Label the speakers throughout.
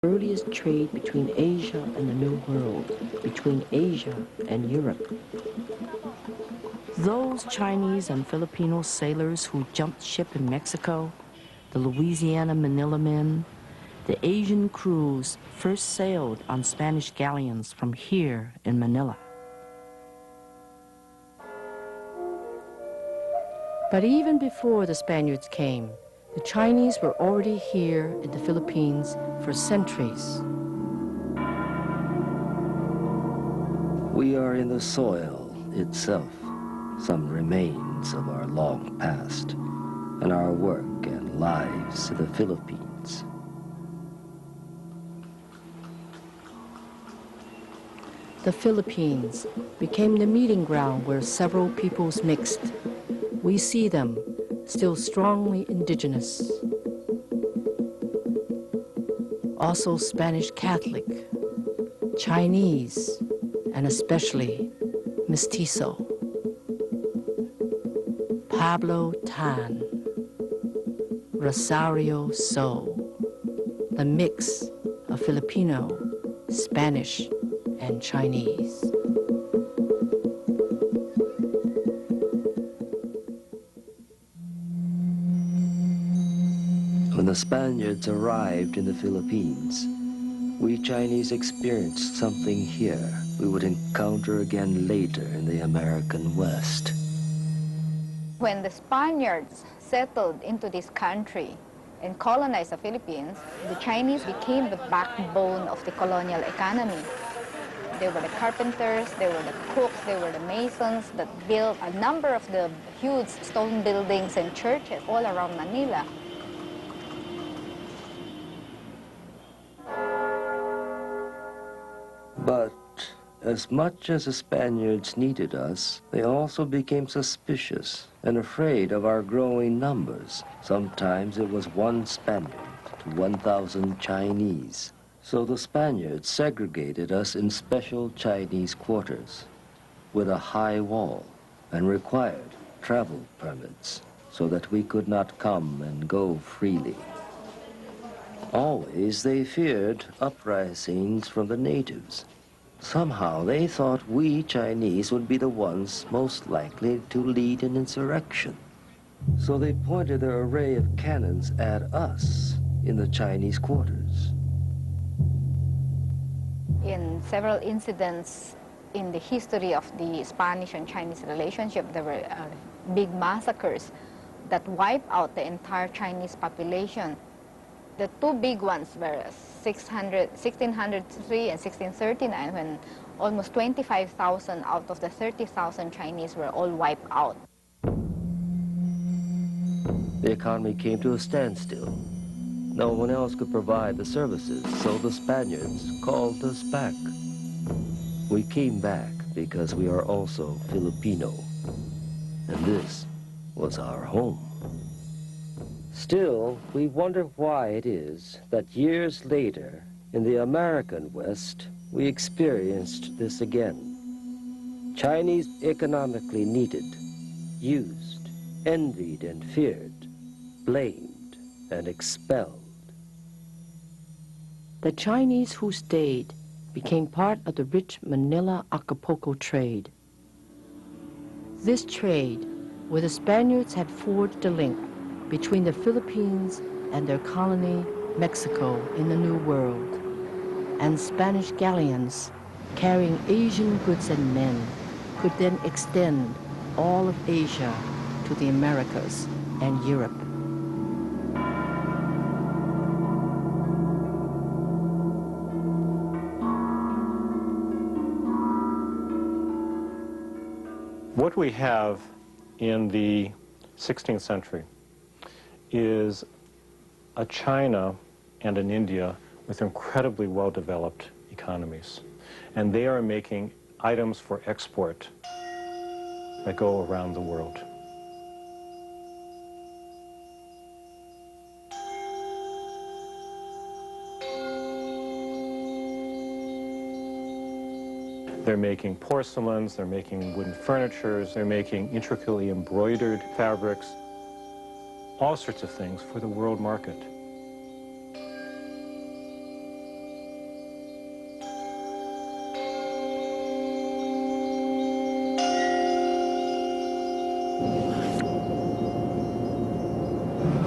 Speaker 1: earliest trade between Asia and the New World, between Asia and Europe. Those Chinese and Filipino sailors who jumped ship in Mexico, the Louisiana Manila men, the Asian crews first sailed on Spanish galleons from here in Manila. But even before the Spaniards came, the Chinese were already here in the Philippines for centuries.
Speaker 2: We are in the soil itself, some remains of our long past, and our work and lives in the Philippines.
Speaker 1: The Philippines became the meeting ground where several peoples mixed. We see them still strongly indigenous. Also Spanish Catholic, Chinese, and especially mestizo. Pablo Tan, Rosario So, the mix of Filipino, Spanish, and Chinese.
Speaker 2: When the Spaniards arrived in the Philippines, we Chinese experienced something here we would encounter again later in the American West.
Speaker 3: When the Spaniards settled into this country and colonized the Philippines, the Chinese became the backbone of the colonial economy. They were the carpenters, they were the cooks, they were the masons that built a number of the huge stone buildings and churches all around Manila.
Speaker 2: But as much as the Spaniards needed us, they also became suspicious and afraid of our growing numbers. Sometimes it was one Spaniard to 1,000 Chinese. So the Spaniards segregated us in special Chinese quarters with a high wall and required travel permits so that we could not come and go freely. Always they feared uprisings from the natives. Somehow they thought we Chinese would be the ones most likely to lead an insurrection. So they pointed their array of cannons at us in the Chinese quarters.
Speaker 3: In several incidents in the history of the Spanish and Chinese relationship, there were big massacres that wiped out the entire Chinese population. The two big ones were 1603 and 1639, when almost 25,000 out of the 30,000 Chinese were all wiped out.
Speaker 2: The economy came to a standstill. No one else could provide the services, so the Spaniards called us back. We came back because we are also Filipino, and this was our home. Still, we wonder why it is that years later, in the American West, we experienced this again. Chinese economically needed, used, envied and feared, blamed and expelled.
Speaker 1: The Chinese who stayed became part of the rich Manila-Acapulco trade. This trade, where the Spaniards had forged a link between the Philippines and their colony, Mexico, in the New World, and Spanish galleons carrying Asian goods and men, could then extend all of Asia to the Americas and Europe.
Speaker 4: What we have in the 16th century is a China and an India with incredibly well-developed economies. And they are making items for export that go around the world. They're making porcelains, they're making wooden furnitures, they're making intricately embroidered fabrics, all sorts of things for the world market.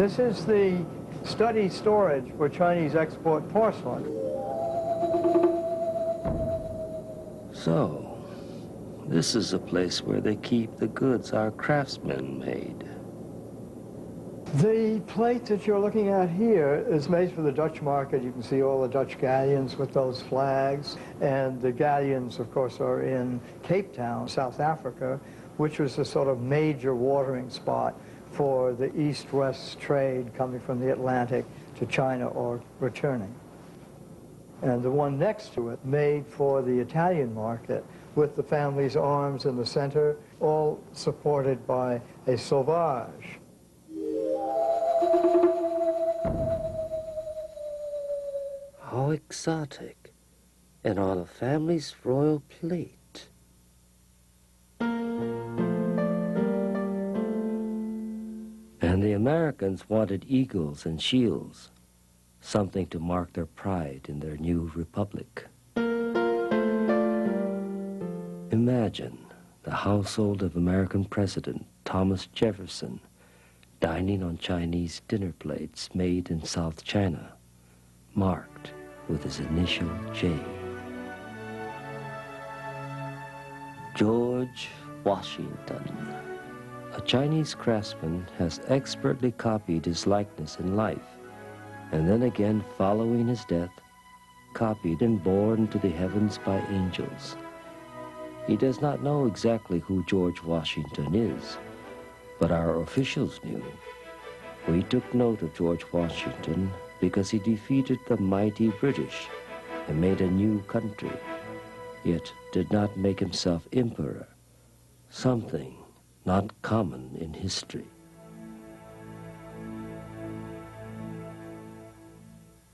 Speaker 5: This is the study storage for Chinese export porcelain.
Speaker 2: So, this is a place where they keep the goods our craftsmen made.
Speaker 5: The plate that you're looking at here is made for the Dutch market. You can see all the Dutch galleons with those flags. And the galleons, of course, are in Cape Town, South Africa, which was a sort of major watering spot for the east-west trade coming from the Atlantic to China or returning. And the one next to it, made for the Italian market, with the family's arms in the center, all supported by a sauvage.
Speaker 2: How exotic, and on a family's royal plate. And the Americans wanted eagles and shields, something to mark their pride in their new republic. Imagine the household of American President Thomas Jefferson dining on Chinese dinner plates made in South China, marked with his initial J. George Washington. A Chinese craftsman has expertly copied his likeness in life, and then again, following his death, copied and borne to the heavens by angels. He does not know exactly who George Washington is, but our officials knew. We took note of George Washington because he defeated the mighty British and made a new country, yet did not make himself emperor, something not common in history.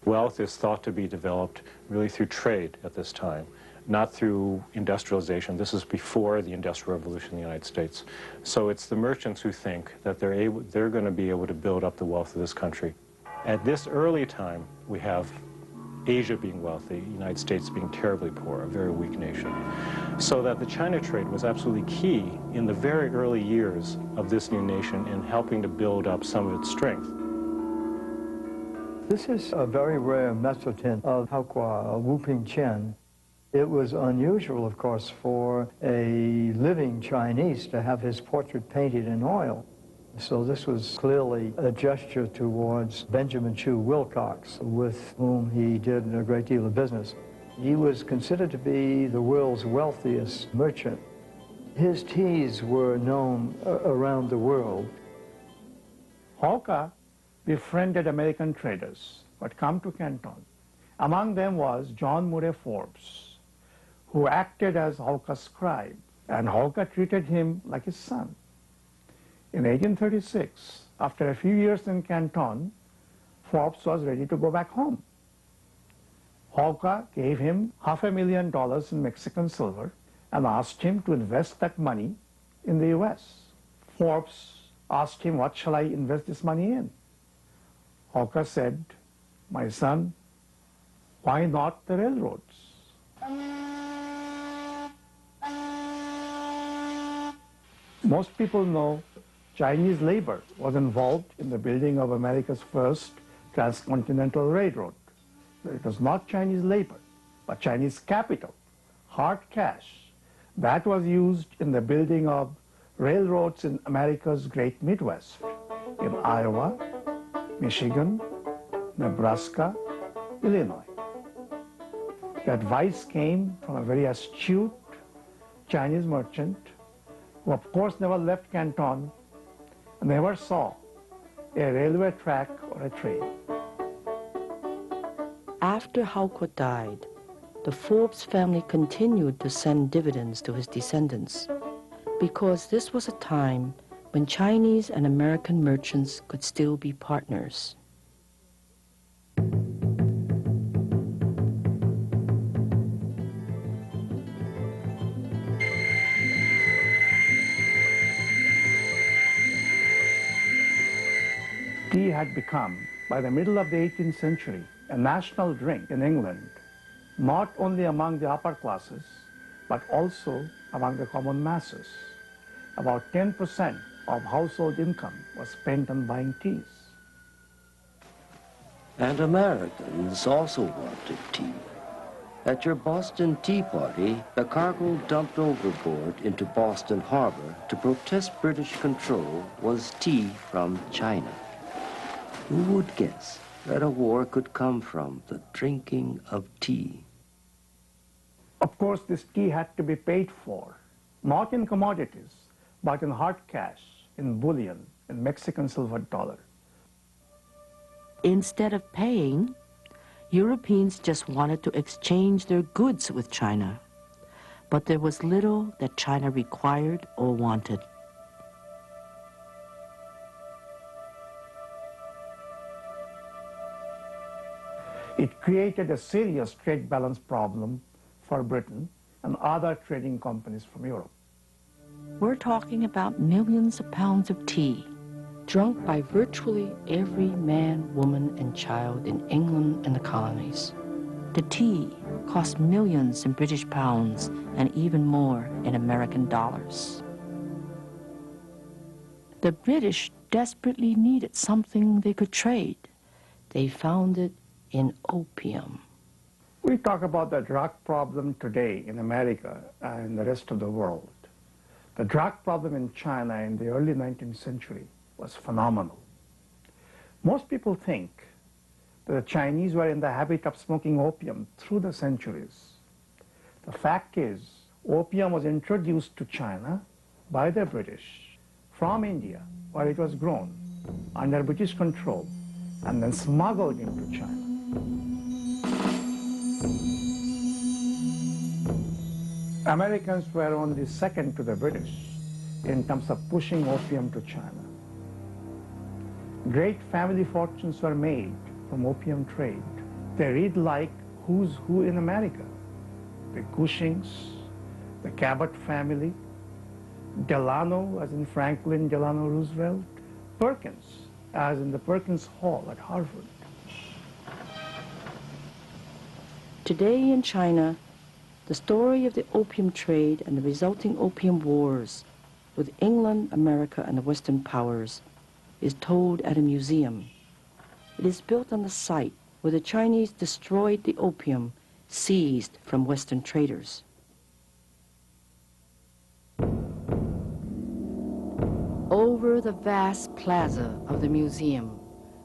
Speaker 4: Wealth is thought to be developed really through trade at this time, not through industrialization. This is before the Industrial Revolution in the United States. So it's the merchants who think that they're going to be able to build up the wealth of this country. At this early time, we have Asia being wealthy, the United States being terribly poor, a very weak nation. So that the China trade was absolutely key in the very early years of this new nation in helping to build up some of its strength.
Speaker 5: This is a very rare mezzotint of Haokua, a whooping chin. It was unusual, of course, for a living Chinese to have his portrait painted in oil. So this was clearly a gesture towards Benjamin Chew Wilcox, with whom he did a great deal of business. He was considered to be the world's wealthiest merchant. His teas were known around the world.
Speaker 6: Haokua befriended American traders who had come to Canton. Among them was John Murray Forbes, who acted as Haokua's scribe, and Haokua treated him like his son. In 1836, after a few years in Canton, Forbes was ready to go back home. Haokua gave him $500,000 in Mexican silver and asked him to invest that money in the US. Forbes asked him, "What shall I invest this money in?" Haokua said, "My son, why not the railroads?" Most people know Chinese labor was involved in the building of America's first transcontinental railroad. It was not Chinese labor, but Chinese capital, hard cash, that was used in the building of railroads in America's great Midwest, in Iowa, Michigan, Nebraska, Illinois. The advice came from a very astute Chinese merchant who, of course, never left Canton, never saw a railway track or a train.
Speaker 1: After Haokua died, the Forbes family continued to send dividends to his descendants because this was a time when Chinese and American merchants could still be partners.
Speaker 6: Tea had become, by the middle of the 18th century, a national drink in England, not only among the upper classes, but also among the common masses. About 10% of household income was spent on buying teas.
Speaker 2: And Americans also wanted tea. At your Boston Tea Party, the cargo dumped overboard into Boston Harbor to protest British control was tea from China. Who would guess that a war could come from the drinking of tea?
Speaker 6: Of course, this tea had to be paid for, not in commodities, but in hard cash, in bullion, in Mexican silver dollar.
Speaker 1: Instead of paying, Europeans just wanted to exchange their goods with China. But there was little that China required or wanted.
Speaker 6: It created a serious trade balance problem for Britain and other trading companies from Europe.
Speaker 1: We're talking about millions of pounds of tea, drunk by virtually every man, woman, and child in England and the colonies. The tea cost millions in British pounds and even more in American dollars. The British desperately needed something they could trade. They found it in opium.
Speaker 6: We talk about the drug problem today in America and the rest of the world. The drug problem in China in the early 19th century was phenomenal. Most people think that the Chinese were in the habit of smoking opium through the centuries. The fact is, opium was introduced to China by the British from India, where it was grown under British control, and then smuggled into China. Americans were only second to the British in terms of pushing opium to China. Great family fortunes were made from opium trade. They read like who's who in America. The Cushings, the Cabot family, Delano, as in Franklin Delano Roosevelt, Perkins, as in the Perkins Hall at Harvard.
Speaker 1: Today in China, the story of the opium trade and the resulting opium wars with England, America, and the Western powers is told at a museum. It is built on the site where the Chinese destroyed the opium seized from Western traders. Over the vast plaza of the museum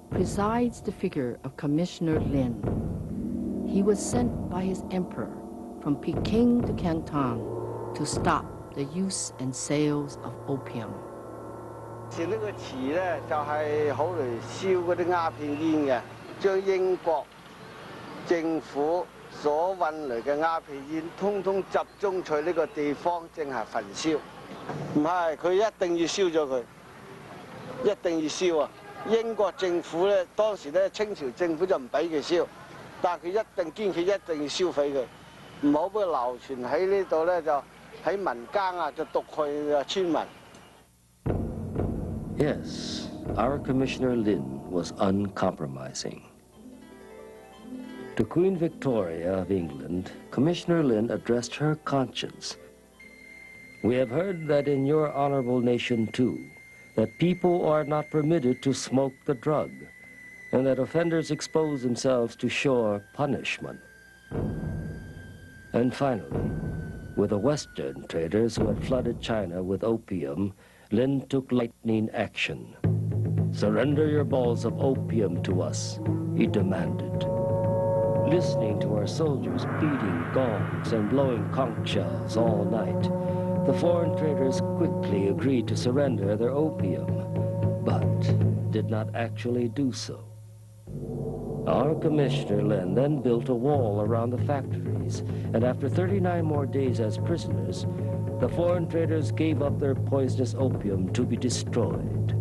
Speaker 1: presides the figure of Commissioner Lin. He was sent by his emperor from Peking to Canton to stop the use and sales of opium.
Speaker 7: 前呢個詞咧就係好嚟燒嗰啲鴉片煙嘅，將英國政府所運嚟嘅鴉片煙，通通集中在呢個地方，正係焚燒。唔係，佢一定要燒咗佢，一定要燒啊！英國政府咧當時咧清朝政府就唔俾佢燒，但係佢一定堅決一定要燒毀佢，唔好俾佢流傳喺呢度咧就喺民間啊就毒害村民。
Speaker 2: Yes, our Commissioner Lin was uncompromising. To Queen Victoria of England, Commissioner Lin addressed her conscience. We have heard that in your honorable nation, too, that people are not permitted to smoke the drug, and that offenders expose themselves to sure punishment. And finally, with the Western traders who had flooded China with opium, Lin took lightning action. Surrender your balls of opium to us, he demanded. Listening to our soldiers beating gongs and blowing conch shells all night, the foreign traders quickly agreed to surrender their opium, but did not actually do so. Our Commissioner Lin then built a wall around the factories, and after 39 more days as prisoners, the foreign traders gave up their poisonous opium to be destroyed.